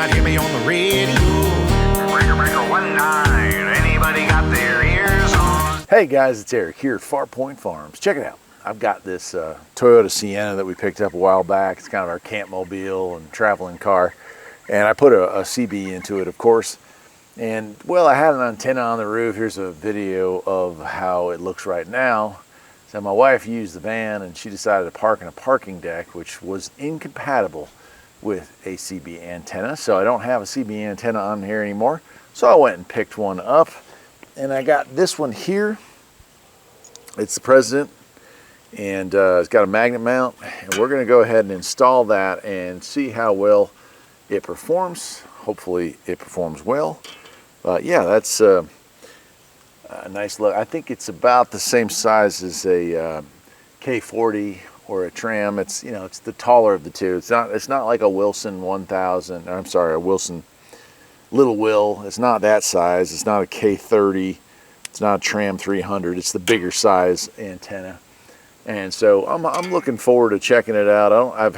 might hear me on the radio. Breaker 19, anybody got their ears on? Hey guys, it's Eric here at Farpoint Farms. Check it out. I've got this Toyota Sienna that we picked up a while back. It's kind of our camp mobile and traveling car. And I put a CB into it, of course. And well, I had an antenna on the roof. Here's a video of how it looks right now. So my wife used the van and she decided to park in a parking deck, which was incompatible with a CB antenna. So I don't have a CB antenna on here anymore. So I went and picked one up, and I got this one here. It's the President, and it's got a magnet mount, and we're going to go ahead and install that and see how well it performs. Hopefully it performs well. But yeah, that's a nice look. I think it's about the same size as a K40 or a Tram. It's, you know, it's the taller of the two. It's not like a Wilson 1000. I'm sorry, a Wilson Little Will. It's not that size. It's not a K30. It's not a Tram 300. It's the bigger size antenna. And so I'm looking forward to checking it out. I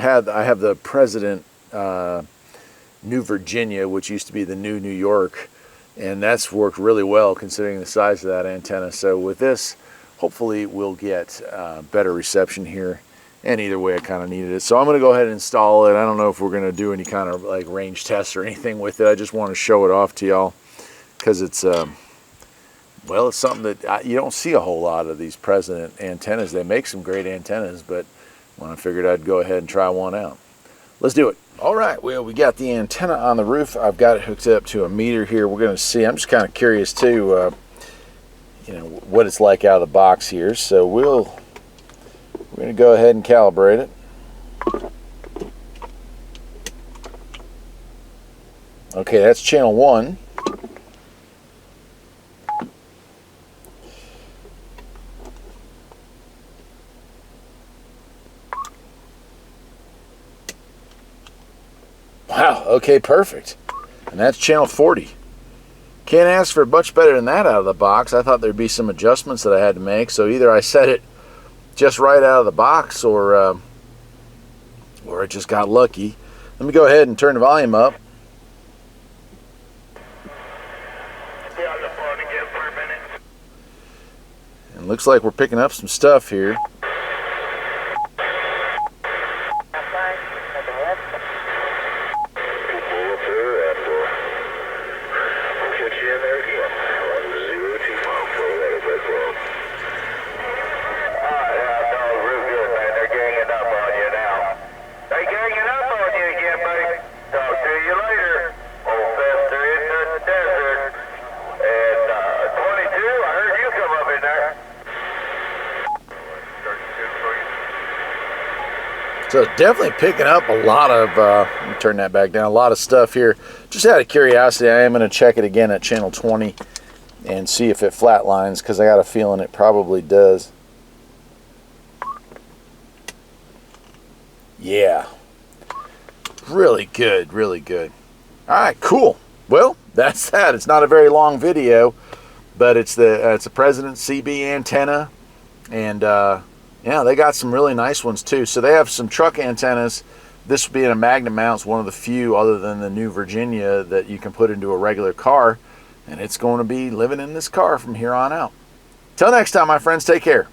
have the President New Virginia, which used to be the New York, and that's worked really well considering the size of that antenna. So with this, hopefully we'll get better reception here. And either way, I kind of needed it. So I'm going to go ahead and install it. I don't know if we're going to do any kind of like range tests or anything with it. I just want to show it off to y'all because it's, well, it's something that you don't see a whole lot of these President antennas. They make some great antennas, but when I figured I'd go ahead and try one out. Let's do it. All right, well, we got the antenna on the roof. I've got it hooked up to a meter here. We're going to see. I'm just kind of curious too, you know, what it's like out of the box here. So we're going to go ahead and calibrate it. Okay, that's channel 1. Wow, okay, perfect. And that's channel 40. Can't ask for much better than that out of the box. I thought there'd be some adjustments that I had to make, so either I set it just right out of the box, or it just got lucky. Let me go ahead and turn the volume up. And looks like we're picking up some stuff here. So definitely picking up a lot of, let me turn that back down, a lot of stuff here. Just out of curiosity, I am going to check it again at channel 20 and see if it flatlines, because I got a feeling it probably does. Yeah, really good, really good. All right, cool. Well, that's that. It's not a very long video, but it's a President CB antenna, and yeah, they got some really nice ones too. So they have some truck antennas. This being a magnet mount, it's one of the few other than the New Virginia that you can put into a regular car, and it's going to be living in this car from here on out. Till next time, my friends, take care.